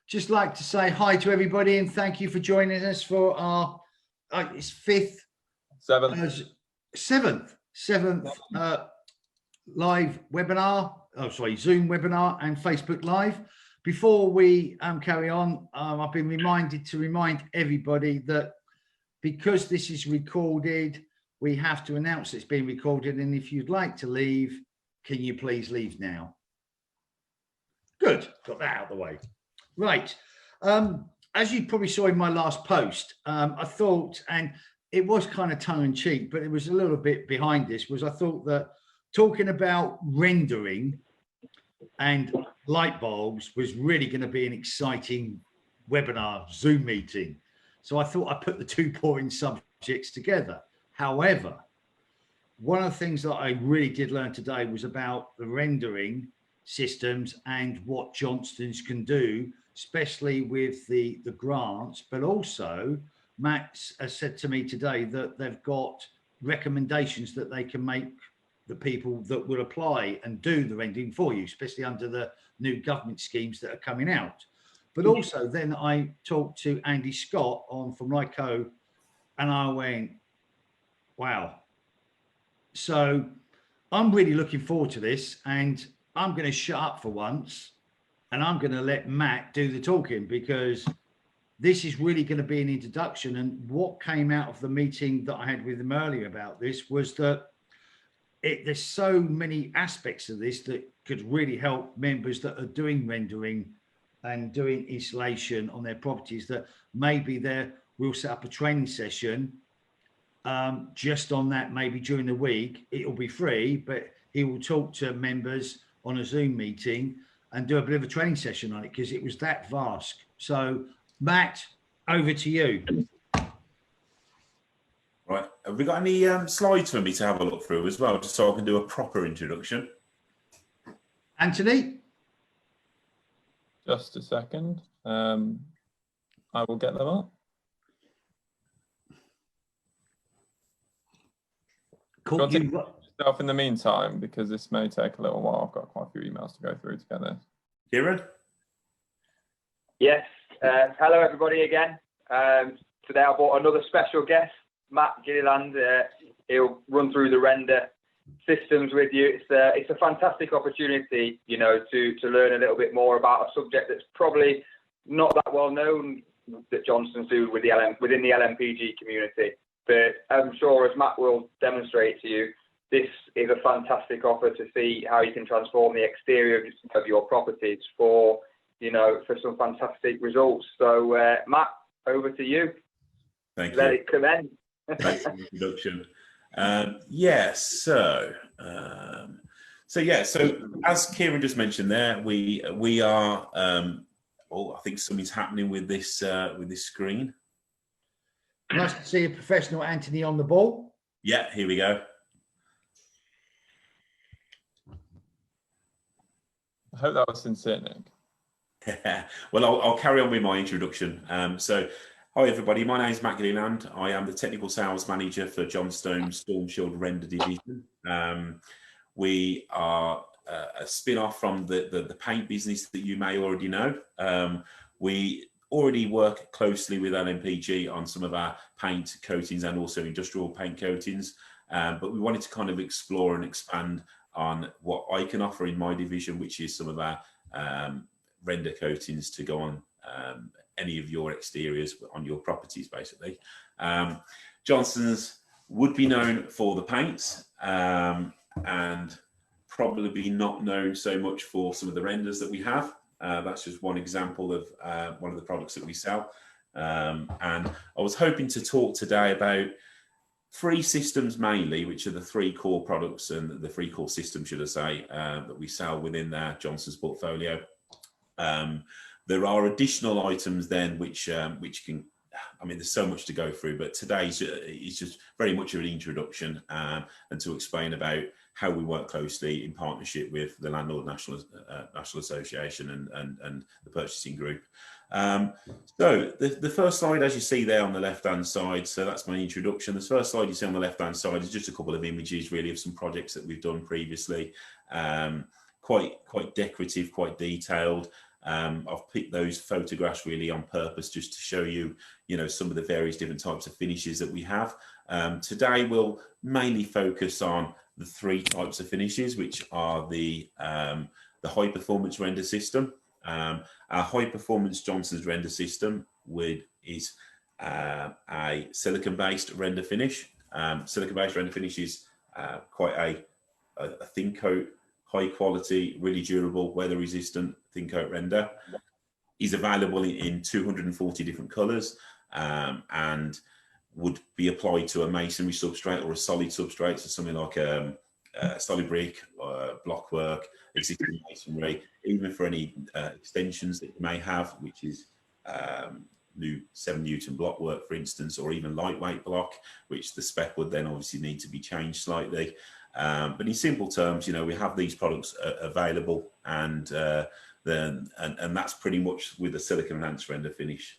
just like to say hi to everybody and thank you for joining us for our it's seventh live webinar. Oh, sorry, Zoom webinar and Facebook Live. Before we carry on, I've been reminded to remind everybody that because this is recorded, we have to announce it's being recorded. And if you'd like to leave, can you please leave now? Good, got that out of the way. Right. As you probably saw in my last post, I thought, and it was kind of tongue in cheek, but it was a little bit behind this, was I thought that talking about rendering and light bulbs was really going to be an exciting webinar Zoom meeting. So I thought I'd put the two boring subjects together. However, one of the things that I really did learn today was about the rendering systems and what Johnstones can do, especially with the grants, but also Matt has said to me today that they've got recommendations that they can make the people that will apply and do the rendering for you, especially under the new government schemes that are coming out. But also then I talked to Andy Scott from Lyco and I went, wow. So I'm really looking forward to this, and I'm going to shut up for once and I'm going to let Matt do the talking, because this is really going to be an introduction. And what came out of the meeting that I had with him earlier about this was that there's so many aspects of this that could really help members that are doing rendering and doing installation on their properties, that maybe we'll set up a training session just on that. Maybe during the week, it'll be free, but he will talk to members on a Zoom meeting and do a bit of a training session on it, because it was that vast. So Matt, over to you. Right, have we got any slides for me to have a look through as well, just so I can do a proper introduction? Anthony? Just a second. I will get them up. Cool. Yourself in the meantime, because this may take a little while. I've got quite a few emails to go through to get this. Kieran? Yes. Hello, everybody, again. Today I brought another special guest, Matt Gilliland. He'll run through the render systems with you. It's a fantastic opportunity, you know, to learn a little bit more about a subject that's probably not that well known that Johnstones do within the LNPG community. But I'm sure, as Matt will demonstrate to you, this is a fantastic offer to see how you can transform the exterior of your properties for some fantastic results. So, Matt, over to you. Thank you. Let it commence. Thanks for the introduction. So as Kieran just mentioned there, we are. I think something's happening with this screen. Nice to see a professional Anthony on the ball. Yeah, here we go. I hope that was sincere, Nick. Well, I'll carry on with my introduction. So, hi everybody, my name is Matt Gilliland. I am the Technical Sales Manager for Johnstone Storm Shield Render Division. We are a spin-off from the paint business that you may already know. We already work closely with LNPG on some of our paint coatings and also industrial paint coatings, but we wanted to kind of explore and expand on what I can offer in my division, which is some of our render coatings to go on any of your exteriors on your properties, basically. Johnstones would be known for the paints and probably not known so much for some of the renders that we have. That's just one example of one of the products that we sell. And I was hoping to talk today about three systems mainly, which are the three core products and the three core systems, should I say, that we sell within our Johnstones portfolio. There are additional items then which can, I mean, there's so much to go through, but today is just very much of an introduction and to explain about how we work closely in partnership with the Landlord National Association and the purchasing group. So the first slide, as you see there on the left-hand side, so that's my introduction. The first slide you see on the left-hand side is just a couple of images really of some projects that we've done previously. Quite decorative, quite detailed. I've picked those photographs really on purpose just to show you, some of the various different types of finishes that we have. Today we'll mainly focus on the 3 types of finishes, which are the high performance render system. Our high performance Johnstones render system is a silicon based render finish. Silicon based render finish is quite a thin coat, high quality, really durable, weather resistant thin coat render. Is available in 240 different colors, and would be applied to a masonry substrate or a solid substrate, so something like a solid brick, block work, existing masonry, even for any extensions that you may have, which is new 7 Newton block work, for instance, or even lightweight block, which the spec would then obviously need to be changed slightly. But in simple terms, we have these products available, and that's pretty much with a silicon enhanced render finish.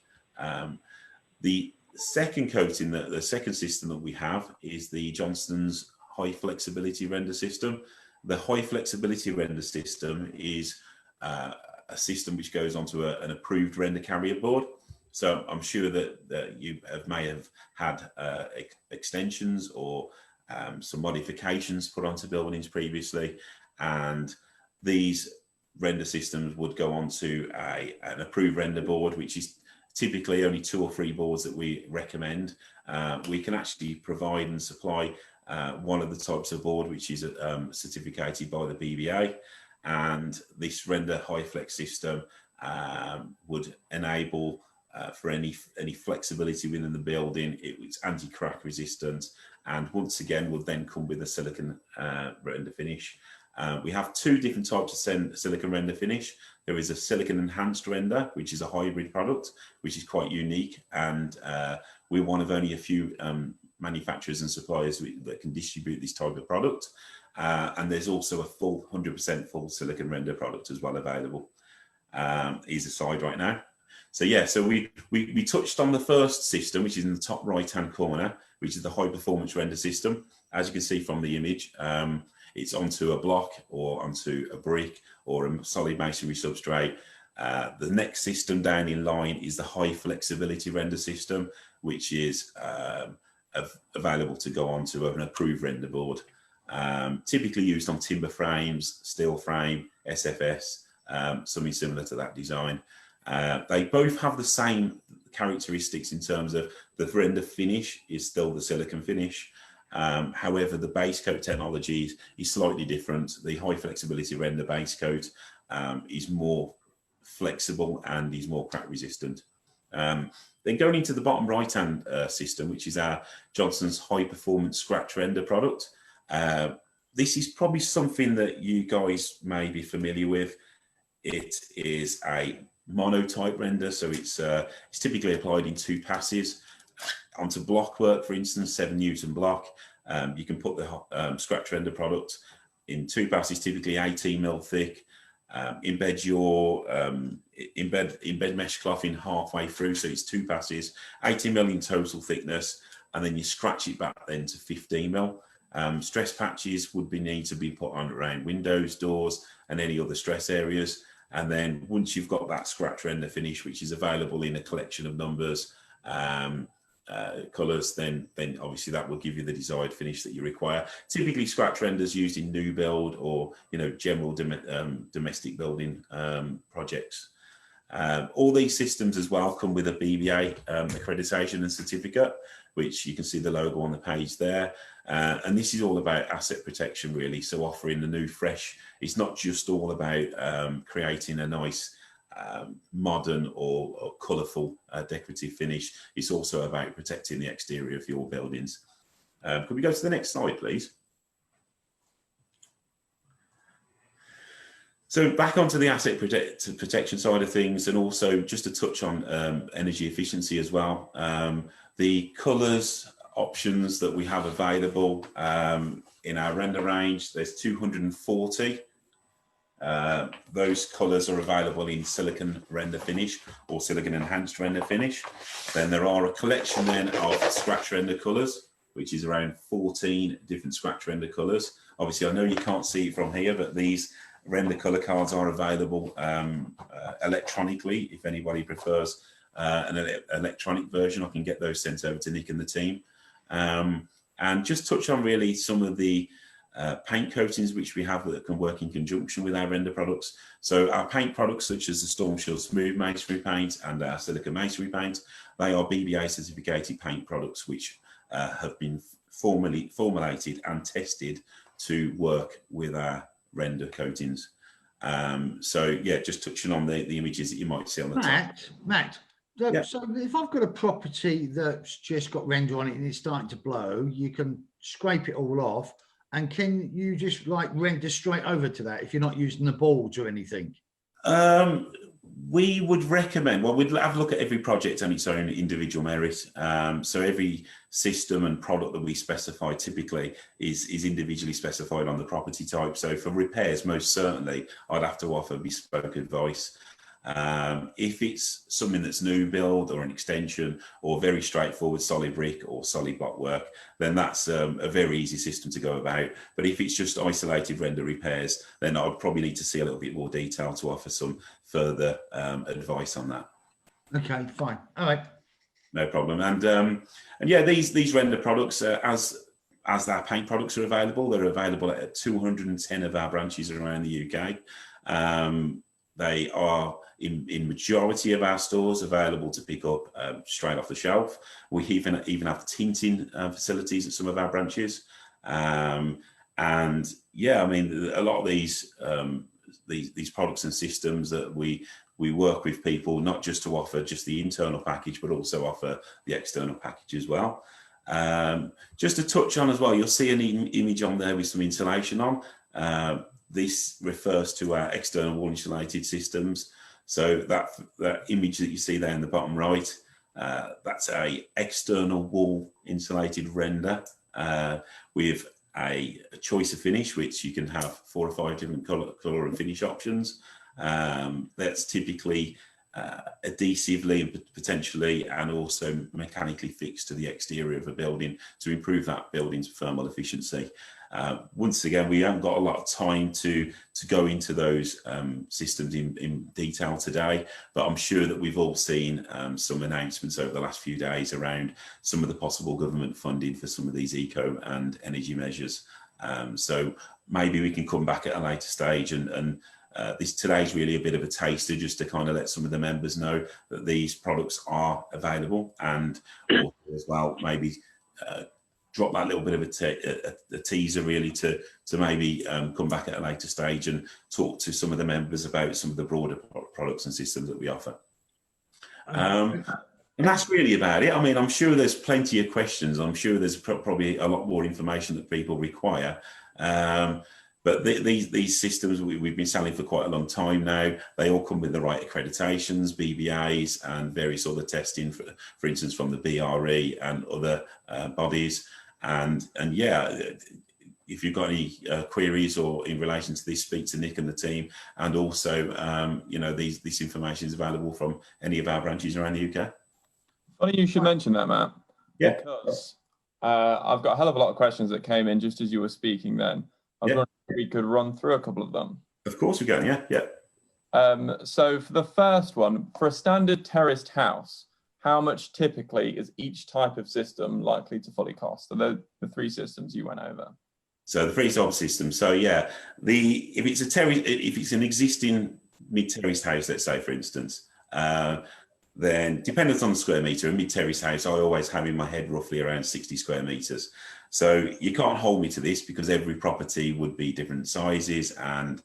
The second coating, the second system that we have is the Johnstones high flexibility render system. The high flexibility render system is a system which goes onto an approved render carrier board. So I'm sure that you may have had extensions or some modifications put onto buildings previously, and these render systems would go onto an approved render board, which is typically only 2 or 3 boards that we recommend. We can actually provide and supply one of the types of board which is certificated by the BBA, and this render high flex system would enable for any flexibility within the building. It's anti-crack resistant, and once again would then come with a silicon render finish. We have 2 different types of silicon render finish. There is a silicon enhanced render, which is a hybrid product, which is quite unique, and we're one of only a few manufacturers and suppliers that can distribute this type of product. And there's also a full 100% full silicon render product as well available. Is aside right now. So yeah, so we touched on the first system, which is in the top right hand corner, which is the high performance render system. As you can see from the image, it's onto a block or onto a brick or a solid masonry substrate. The next system down in line is the high flexibility render system, which is available to go onto an approved render board. Typically used on timber frames, steel frame, SFS, something similar to that design. They both have the same characteristics in terms of the render finish is still the silicon finish. However, the base coat technology is slightly different. The high flexibility render base coat is more flexible and is more crack resistant. Then going into the bottom right hand system, which is our Johnstones high performance scratch render product. This is probably something that you guys may be familiar with. It is a monotype render, so it's typically applied in 2 passes onto block work, for instance, 7 Newton block. You can put the scratch render product in 2 passes, typically 18 mil thick. Embed your embed mesh cloth in halfway through, so it's 2 passes, 18 mil in total thickness, and then you scratch it back then to 15 mil. Stress patches would need to be put on around windows, doors, and any other stress areas. And then once you've got that scratch render finish, which is available in a collection of numbers, colors, then obviously that will give you the desired finish that you require. Typically scratch renders used in new build or general domestic building projects. All these systems as well come with a BBA accreditation and certificate, which you can see the logo on the page there. And this is all about asset protection, really. So offering the new fresh, it's not just all about creating a nice modern or colourful decorative finish. It's also about protecting the exterior of your buildings. Could we go to the next slide, please? So back onto the asset protection side of things, and also just to touch on energy efficiency as well. The colours options that we have available in our render range, there's 240. Those colours are available in silicon render finish or silicon enhanced render finish. Then there are a collection then of scratch render colours, which is around 14 different scratch render colours. Obviously, I know you can't see it from here, but these render colour cards are available electronically. If anybody prefers an electronic version, I can get those sent over to Nick and the team. And just touch on really some of the paint coatings which we have that can work in conjunction with our render products. So our paint products, such as the Storm Shield Smooth Masonry Paint and our Silica Masonry Paint, they are BBA certificated paint products which have been formulated and tested to work with our render coatings. So yeah, just touching on the images that you might see on the top. Matt, so if I've got a property that's just got render on it and it's starting to blow, you can scrape it all off, and can you just like render straight over to that if you're not using the boards or anything? We would recommend, well, we'd have a look at every project on its own individual merit. So every system and product that we specify typically is individually specified on the property type. So for repairs, most certainly, I'd have to offer bespoke advice. If it's something that's new build or an extension or very straightforward solid brick or solid block work, then that's a very easy system to go about. But if it's just isolated render repairs, then I'd probably need to see a little bit more detail to offer some further advice on that. Okay, fine. All right. No problem. And yeah, these render products, as our paint products are available, they're available at 210 of our branches around the UK. They are in majority of our stores available to pick up straight off the shelf. We even have tinting facilities at some of our branches. And yeah, I mean, a lot of these products and systems that we work with people, not just to offer just the internal package, but also offer the external package as well. Just to touch on as well, you'll see an image on there with some insulation on. This refers to our external wall insulated systems. So that image that you see there in the bottom right, that's a external wall insulated render with a choice of finish, which you can have 4 or 5 different color and finish options. That's typically adhesively and potentially and also mechanically fixed to the exterior of a building to improve that building's thermal efficiency. Once again, we haven't got a lot of time to go into those systems in detail today, but I'm sure that we've all seen some announcements over the last few days around some of the possible government funding for some of these eco and energy measures. So maybe we can come back at a later stage and today's really a bit of a taster just to kind of let some of the members know that these products are available, and also as well maybe drop that little bit of a teaser really to maybe come back at a later stage and talk to some of the members about some of the broader products and systems that we offer. And that's really about it. I mean, I'm sure there's plenty of questions. I'm sure there's probably a lot more information that people require. But these systems we've been selling for quite a long time now. They all come with the right accreditations, BBAs, and various other testing, for instance, from the BRE and other bodies. And yeah, if you've got any queries or in relation to this, speak to Nick and the team. And also, you know, this information is available from any of our branches around the UK. Funny you should mention that, Matt. Yeah. Because I've got a hell of a lot of questions that came in just as you were speaking then. I was wondering if we could run through a couple of them. Of course we can, yeah. So for the first one, for a standard terraced house, how much typically is each type of system likely to fully cost? So the 3 systems you went over. So the 3 type of systems. So yeah, if it's an existing mid-terraced house, let's say for instance, then dependent on the square metre, a mid-terraced house, I always have in my head roughly around 60 square metres. So you can't hold me to this because every property would be different sizes and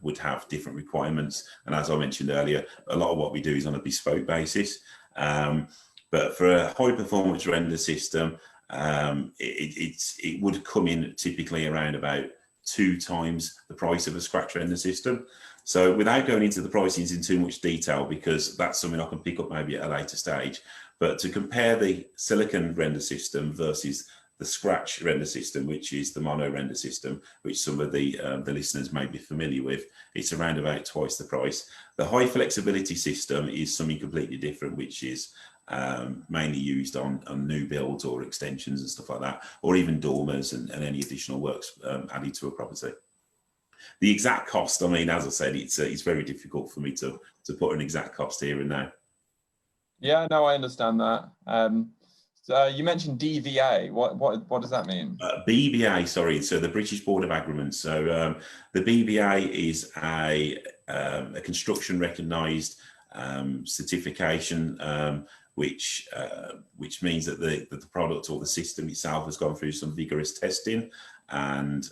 would have different requirements. And as I mentioned earlier, a lot of what we do is on a bespoke basis. But for a high performance render system, it would come in typically around about 2 times the price of a scratch render system. So without going into the pricings in too much detail, because that's something I can pick up maybe at a later stage, but to compare the silicon render system versus the scratch render system, which is the mono render system, which some of the listeners may be familiar with, it's around about twice the price. The high flexibility system is something completely different, which is mainly used on new builds or extensions and stuff like that, or even dormers and any additional works added to a property. The exact cost, I mean, as I said, it's very difficult for me to put an exact cost here and now. Yeah, no, I understand that. So you mentioned DVA. What does that mean? BBA, sorry. So the British Board of Agreements. So the BBA is a construction recognised certification, which means that the product or the system itself has gone through some vigorous testing, and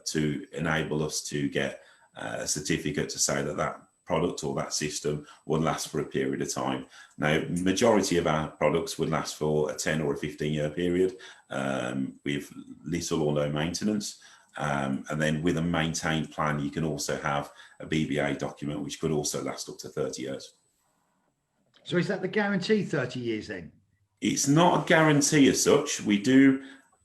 to enable us to get a certificate to say that product or that system will last for a period of time. Now, majority of our products would last for a 10 or a 15-year period with little or no maintenance. And then with a maintained plan, you can also have a BBA document, which could also last up to 30 years. So is that the guarantee 30 years then? It's not a guarantee as such. We do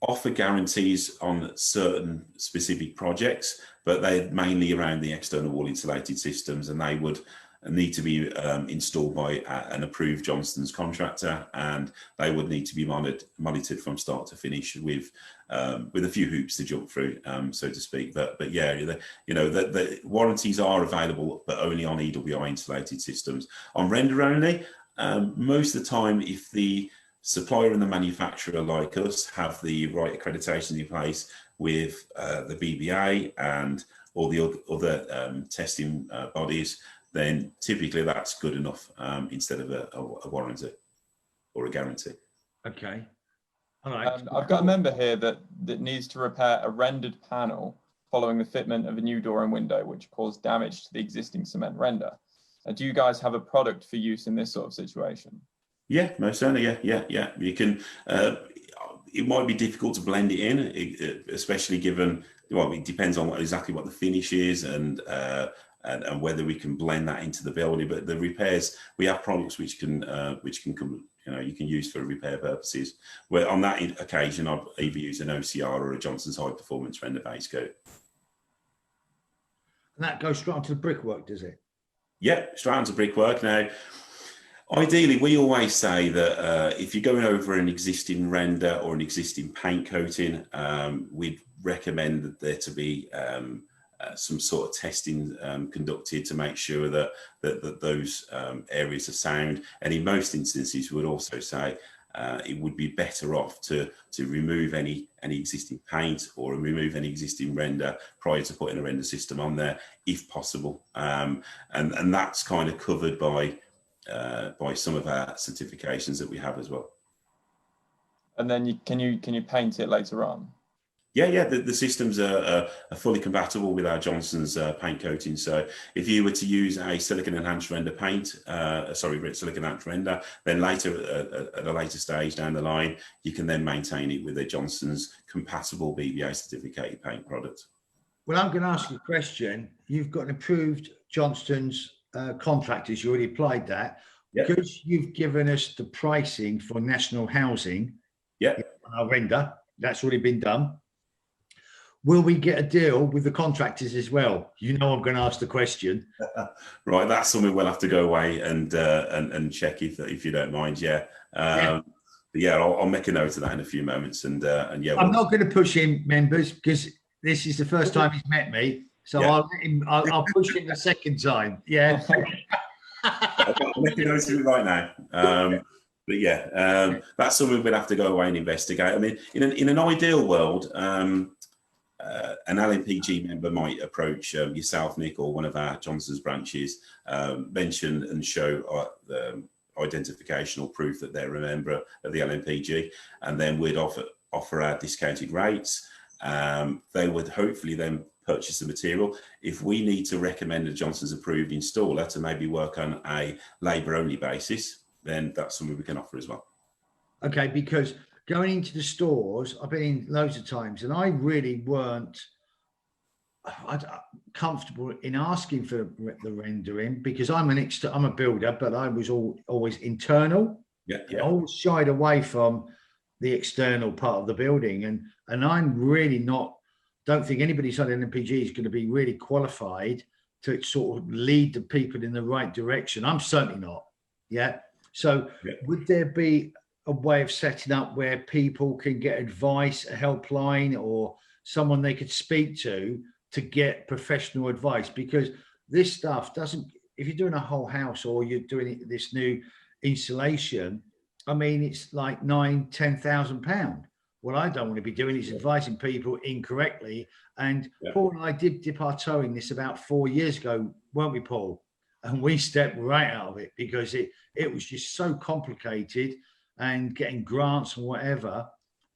offer guarantees on certain specific projects, but they're mainly around the external wall insulated systems, and they would need to be installed by an approved Johnstones contractor, and they would need to be monitored from start to finish with a few hoops to jump through, so to speak. But yeah, the warranties are available, but only on EWI insulated systems. On render only, most of the time, if the supplier and the manufacturer, like us, have the right accreditations in place with the BBA and all the other testing bodies, then typically that's good enough instead of a warranty or a guarantee. Okay. All right. I've got a member here that needs to repair a rendered panel following the fitment of a new door and window, which caused damage to the existing cement render. Do you guys have a product for use in this sort of situation? Yeah, most certainly. Yeah. You can. It might be difficult to blend it in, especially given. Well, it depends on exactly what the finish is and whether we can blend that into the building. But the repairs, we have products which can come. You can use for repair purposes. Where on that occasion, I've either used an OCR or a Johnson's high performance render base coat. And that goes straight onto the brickwork, does it? Yeah, straight onto brickwork. Now, ideally, we always say that if you're going over an existing render or an existing paint coating, we'd recommend that there to be some sort of testing conducted to make sure that those areas are sound. And in most instances, we would also say it would be better off to remove any existing paint or remove any existing render prior to putting a render system on there, if possible. And that's kind of covered by some of our certifications that we have as well. And then can you paint it later on? Yeah. The systems are fully compatible with our Johnson's paint coating. So if you were to use a silicon enhanced render paint, silicon enhanced render, then later at a later stage down the line, you can then maintain it with a Johnson's compatible BBA certificated paint product. Well, I'm going to ask you a question. You've got an approved Johnstones contractors. You already applied that. Yep. Because you've given us the pricing for national housing. Yeah. On our render, that's already been done. Will we get a deal with the contractors as well? You know, I'm going to ask the question. Right, that's something we'll have to go away and check if you don't mind. Yeah. But yeah, I'll make a note of that in a few moments. And yeah, I'm not going to push him, members, because this is the first time he's met me. So yeah. I'll push him the second time. Yeah. I'll make a note of it right now. But yeah, that's something we'll have to go away and investigate. I mean, in an ideal world, an LNPG member might approach yourself, Nick, or one of our Johnson's branches, mention and show the identification or proof that they're a member of the LNPG, and then we'd offer our discounted rates. They would hopefully then purchase the material. If we need to recommend a Johnson's approved installer to maybe work on a labour only basis, then that's something we can offer as well. Okay, because going into the stores, I've been in loads of times, and I really weren't comfortable in asking for the rendering because I'm a builder, but I was always internal. Yeah. I always shied away from the external part of the building, and I'm really don't think anybody inside LNPG is going to be really qualified to sort of lead the people in the right direction. I'm certainly not. Yeah. So would there be a way of setting up where people can get advice, a helpline, or someone they could speak to to get professional advice, because this stuff doesn't, if you're doing a whole house or you're doing this new insulation, I mean, it's like £9,000-10,000. What I don't want to be doing is advising people incorrectly. And Paul and I did dip our toe in this about 4 years ago, weren't we, Paul? And we stepped right out of it because it was just so complicated and getting grants and whatever.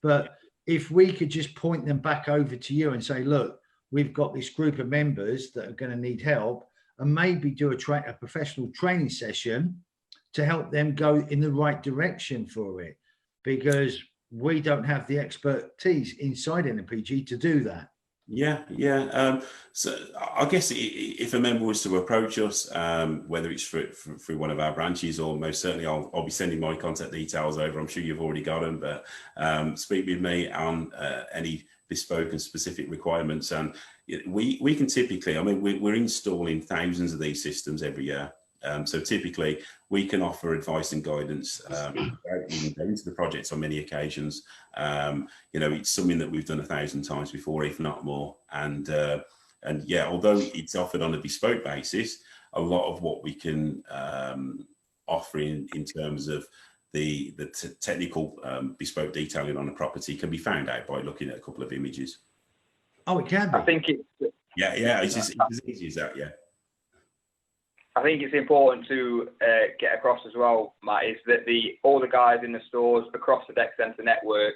But if we could just point them back over to you and say, look, we've got this group of members that are going to need help, and maybe do a professional training session to help them go in the right direction for it, because we don't have the expertise inside LNPG to do that. Yeah. So I guess if a member was to approach us, whether it's through one of our branches, or most certainly I'll be sending my contact details over. I'm sure you've already got them, but speak with me on any bespoke and specific requirements. And we can typically, I mean, we're installing thousands of these systems every year. So typically we can offer advice and guidance without even going to the projects on many occasions. It's something that we've done 1,000 times before, if not more. And yeah, although it's offered on a bespoke basis, a lot of what we can offer in terms of the technical bespoke detailing on a property can be found out by looking at a couple of images. Oh, it can be. I think it's it's as easy as that. Yeah. I think it's important to get across as well, Matt, is that all the guys in the stores across the Deck Centre network,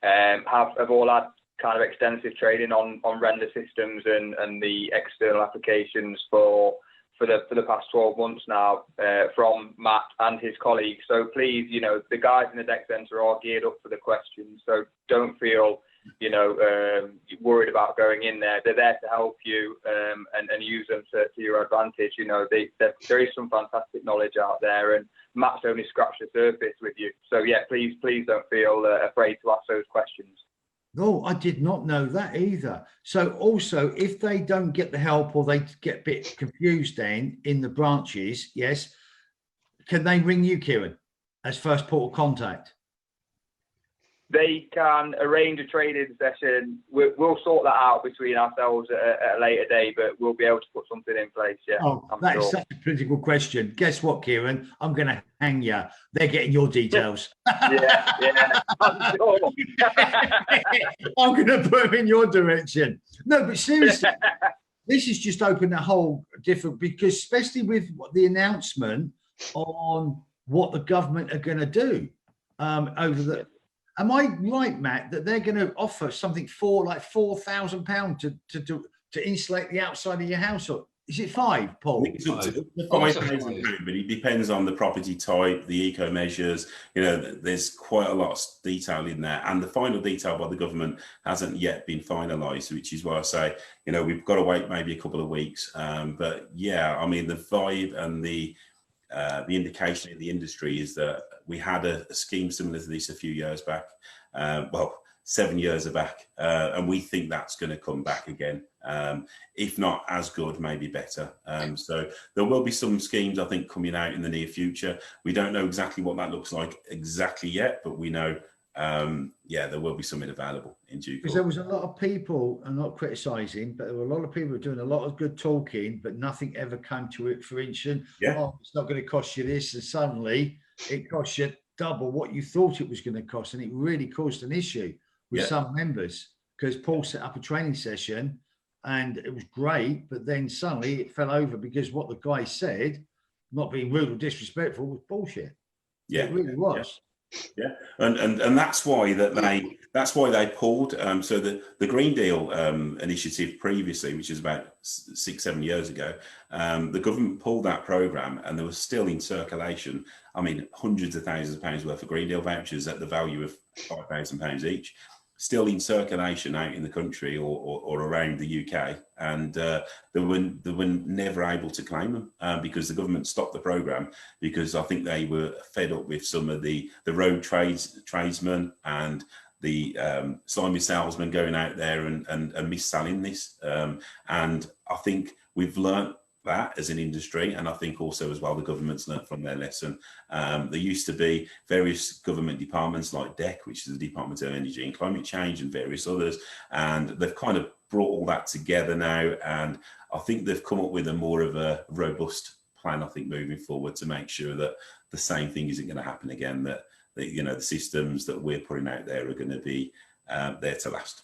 have all had kind of extensive training on render systems and the external applications for the past 12 months now from Matt and his colleagues. So please, the guys in the Deck Centre are geared up for the questions. So don't feel worried about going in there. They're there to help you and use them to your advantage. There is some fantastic knowledge out there, and Matt's only scratched the surface with you. So yeah, please don't feel afraid to ask those questions. No, I did not know that either. So also, if they don't get the help or they get a bit confused then in the branches, yes, can they ring you, Kieran, as first port of contact? They can arrange a training session. We'll sort that out between ourselves at a later day, but we'll be able to put something in place. Yeah. Oh, that is such a critical question. Guess what, Kieran? I'm going to hang you. They're getting your details. Yeah. I'm sure. I'm going to put them in your direction. No, but seriously, this has just opened a whole different, because especially with the announcement on what the government are going to do over the. Am I right, Matt, that they're going to offer something for like £4,000 to insulate the outside of your house? Or is it £5, Paul? It's up to £5,000, but it depends on the property type, the eco measures. There's quite a lot of detail in there, and the final detail by the government hasn't yet been finalised, which is why I say, we've got to wait maybe a couple of weeks. But yeah, I mean, the vibe and the indication in the industry is that we had a scheme similar to this a few years back, 7 years back, and we think that's going to come back again, if not as good, maybe better. So there will be some schemes, I think, coming out in the near future. We don't know exactly what that looks like exactly yet, but we know, there will be something available in due course. Because there was a lot of people, I'm not criticising, but there were a lot of people doing a lot of good talking, but nothing ever came to it. For instance, it's not going to cost you this, and suddenly it costs you double what you thought it was going to cost, and it really caused an issue with some members, because Paul set up a training session and it was great, but then suddenly it fell over because what the guy said, not being rude or disrespectful, was bullshit. It really was. Yeah, and that's why they pulled. So the Green Deal initiative previously, which is about 6-7 years ago, the government pulled that programme, and there was still in circulation, I mean, hundreds of thousands of pounds worth of Green Deal vouchers at the value of £5,000 each, still in circulation out in the country or around the UK, and they were never able to claim them because the government stopped the programme, because I think they were fed up with some of the road tradesmen and the slimy salesmen going out there and mis-selling this. And I think we've learnt that as an industry, and I think also as well the government's learnt from their lesson. There used to be various government departments like DEC, which is the Department of Energy and Climate Change, and various others, and they've kind of brought all that together now, and I think they've come up with a more of a robust plan, I think, moving forward, to make sure that the same thing isn't going to happen again, that the systems that we're putting out there are going to be there to last.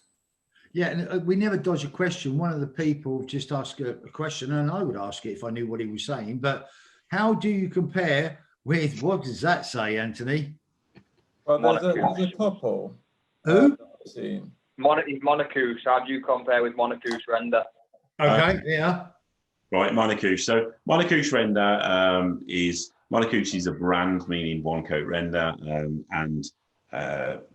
Yeah, and we never dodge a question. One of the people just asked a question, and I would ask it if I knew what he was saying, but how do you compare with, what does that say, Anthony? Well, there's a couple. Who? I've seen. Monocouche. How do you compare with Monocouche render? Okay, yeah. Right, Monocouche. So Monocouche render Monocouche is a brand, meaning one coat render,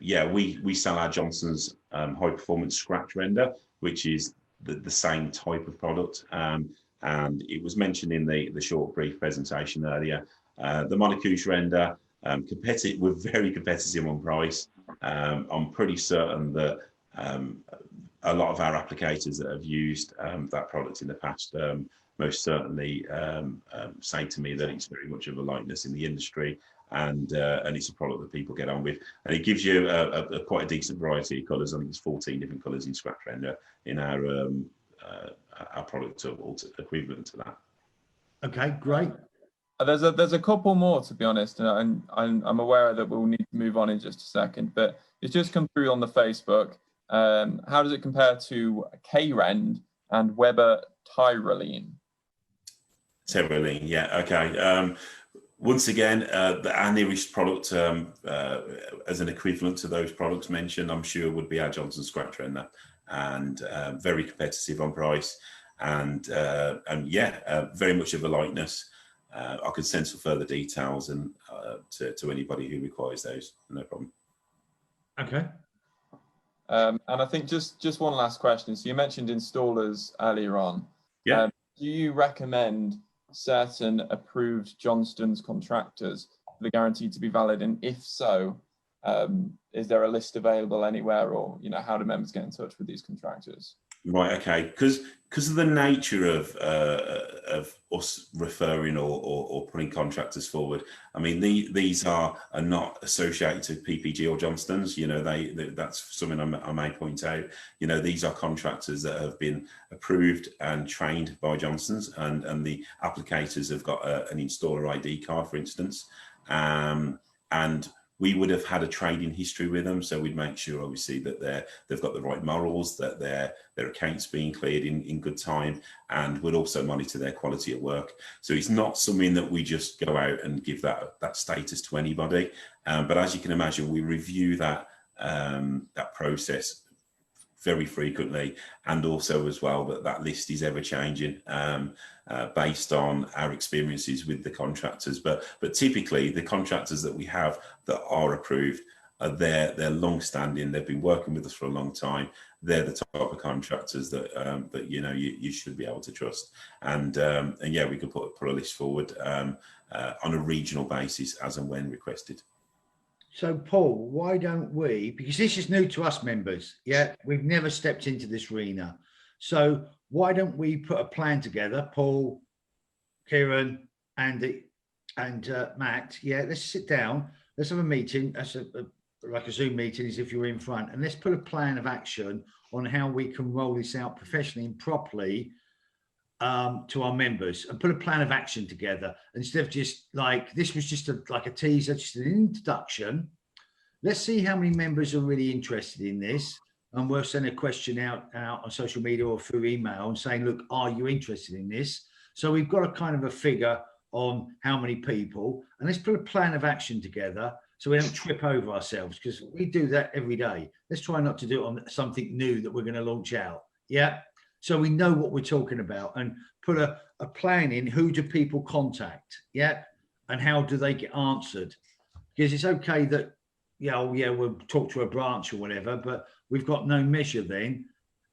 we sell our Johnston's high performance scratch render, which is the same type of product. And it was mentioned in the short brief presentation earlier. The Monocouche render, we're very competitive on price. I'm pretty certain that a lot of our applicators that have used that product in the past most certainly say to me that it's very much of a likeness in the industry, and it's a product that people get on with, and it gives you a quite a decent variety of colours. I think it's 14 different colours in scratch render in our product equivalent to that. Okay, great. There's a couple more, to be honest, and I'm aware that we'll need to move on in just a second, but it's just come through on the Facebook. How does it compare to K-Rend and Weber Tyroline? Tyroline, yeah, okay. Once again, our nearest product as an equivalent to those products mentioned, I'm sure, would be our Johnson scratch render, and very competitive on price, and very much of a likeness. I could send some further details and to anybody who requires those, no problem. Okay. And I think just one last question. So you mentioned installers earlier on. Yeah. Do you recommend certain approved Johnstones contractors for the guarantee to be valid? And if so, is there a list available anywhere, or how do members get in touch with these contractors? Right. Okay. Because of the nature of us referring or putting contractors forward, I mean, these are not associated to PPG or Johnstones. That's something I may point out. These are contractors that have been approved and trained by Johnstones, and the applicators have got an installer ID card, for instance, and we would have had a trading history with them, so we'd make sure, obviously, that they've got the right morals, that their accounts being cleared in good time, and would also monitor their quality of work. So it's not something that we just go out and give that status to anybody. But as you can imagine, we review that process very frequently, and also as well that list is ever changing based on our experiences with the contractors. But typically the contractors that we have that are approved are they're long standing, they've been working with us for a long time, they're the type of contractors that you should be able to trust, and yeah, we could put a list forward on a regional basis as and when requested. So, Paul, why don't we, because this is new to us members, yeah, we've never stepped into this arena. So why don't we put a plan together, Paul, Kieran, Andy, and Matt, yeah, let's sit down, let's have a meeting, that's like a Zoom meeting, as if you're in front, and let's put a plan of action on how we can roll this out professionally and properly to our members, and put a plan of action together, instead of just like, this was just like a teaser, just an introduction. Let's see how many members are really interested in this, and we'll send a question out on social media or through email and saying, look, are you interested in this? So we've got a kind of a figure on how many people, and let's put a plan of action together so we don't trip over ourselves, because we do that every day. Let's try not to do it on something new that we're going to launch out. Yeah. So we know what we're talking about, and put a plan in. Who do people contact? Yeah. And how do they get answered? Because it's okay that, we'll talk to a branch or whatever, but we've got no measure then.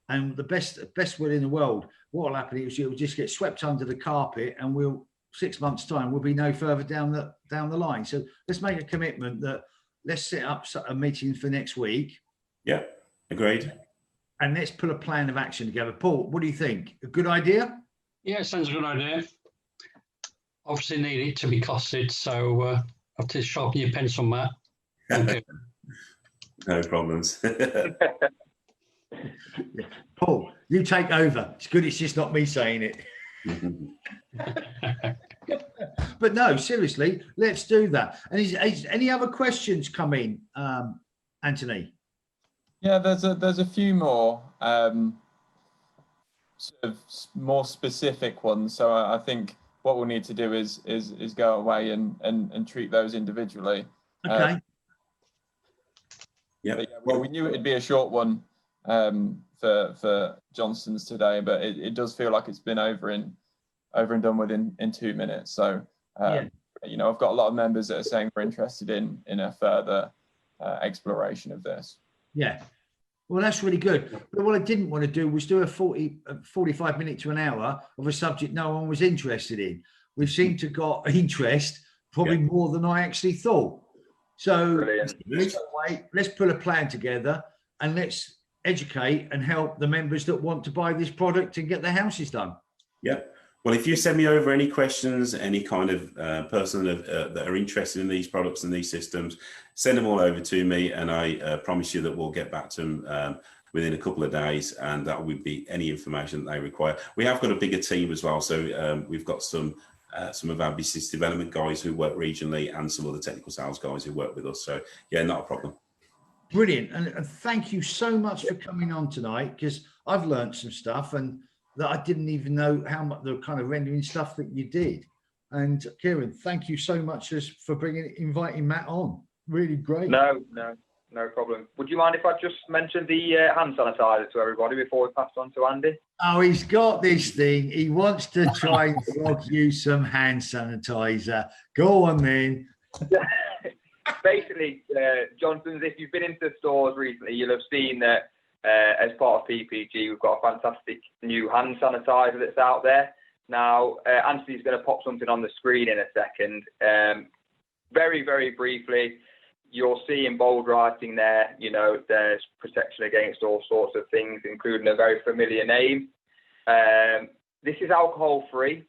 And the best will in the world, what will happen is you'll just get swept under the carpet, and 6 months' time, we'll be no further down the line. So let's make a commitment that let's set up a meeting for next week. Yeah, agreed. And let's put a plan of action together. Paul, what do you think? A good idea? Yeah, sounds a good idea. Obviously need it to be costed, so have to sharpen your pencil, Matt. Thank you. No problems. Yeah. Paul, you take over. It's good it's just not me saying it. But no, seriously, let's do that. And is any other questions coming, Anthony? Yeah, there's a few more sort of more specific ones. So I think what we'll need to do is go away and treat those individually. Okay. Yeah. Well, we knew it'd be a short one for Johnstones today, but it does feel like it's been over and done within 2 minutes. So you know, I've got a lot of members that are saying they're interested in a further exploration of this. Yeah. Well, that's really good. But what I didn't want to do was do a 45 minute to an hour of a subject no one was interested in. We seem to got interest, probably more than I actually thought. So let's put a plan together and let's educate and help the members that want to buy this product and get their houses done. Yeah. Well, if you send me over any questions, any kind of person that are interested in these products and these systems, send them all over to me, and I promise you that we'll get back to them within a couple of days, and that would be any information that they require. We have got a bigger team as well, so we've got some of our business development guys who work regionally and some other technical sales guys who work with us. So yeah, not a problem. Brilliant. And thank you so much for coming on tonight, because I've learned some stuff and that I didn't even know how much the kind of rendering stuff that you did. And Kieran, thank you so much for inviting Matt on. Really great. No problem. Would you mind if I just mentioned the hand sanitizer to everybody before we pass on to Andy? Oh, he's got this thing. He wants to try and flog you some hand sanitizer. Go on then. Basically, Johnston's, if you've been into stores recently, you'll have seen that as part of PPG, we've got a fantastic new hand sanitizer that's out there. Now, Anthony's going to pop something on the screen in a second. Very, very briefly, you'll see in bold writing there, you know, there's protection against all sorts of things, including a very familiar name. This is alcohol-free,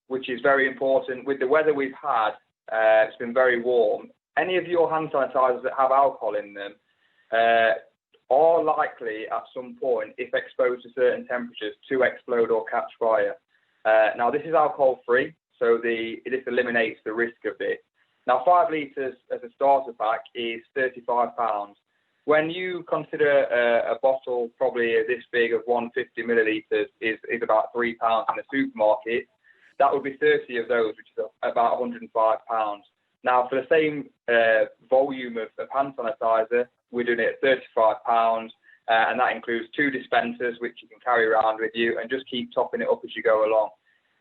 which is very important. With the weather we've had, it's been very warm. Any of your hand sanitizers that have alcohol in them are likely at some point, if exposed to certain temperatures, to explode or catch fire. Now, this is alcohol-free, so this eliminates the risk of this. Now, 5 litres as a starter pack is £35. When you consider a bottle probably this big of 150 millilitres is about £3 in the supermarket, that would be 30 of those, which is about £105. Now, for the same volume of hand sanitizer, we're doing it at £35, and that includes 2 dispensers, which you can carry around with you, and just keep topping it up as you go along.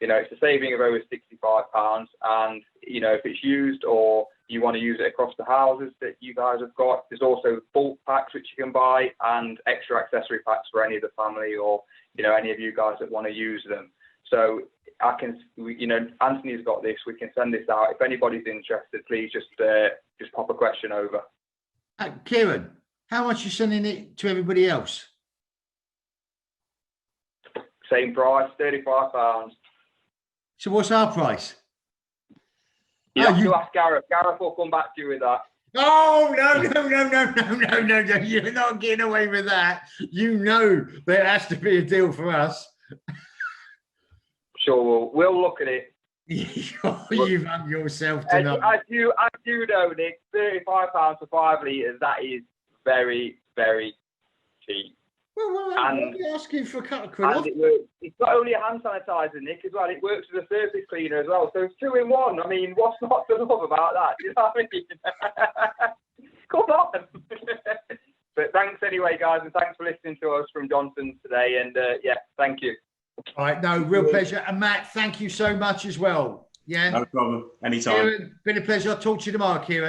You know, it's a saving of over £65, and, you know, if it's used or you want to use it across the houses that you guys have got, there's also bulk packs which you can buy and extra accessory packs for any of the family or, you know, any of you guys that want to use them. So you know, Anthony's got this. We can send this out. If anybody's interested, please just pop a question over. Kieran, how much are you sending it to everybody else? Same price, £35. So what's our price? You have to ask Gareth. Gareth will come back to you with that. Oh, no. You're not getting away with that. You know there has to be a deal for us. Sure, we'll look at it. You've hung yourself tonight. As you know, Nick, £35 for 5 litres, that is very, very cheap. Well, I'm asking for a couple of quid. And it works. It's not only a hand sanitizer, Nick, as well. It works as a surface cleaner as well. So it's 2 in 1. I mean, what's not to love about that? Do you know what I mean? Come on. But thanks anyway, guys, and thanks for listening to us from Johnstones today. And yeah, thank you. All right, no, real pleasure. And Matt, thank you so much as well. Yeah. No problem. Anytime. Kieran, been a pleasure. I'll talk to you tomorrow, Kieran.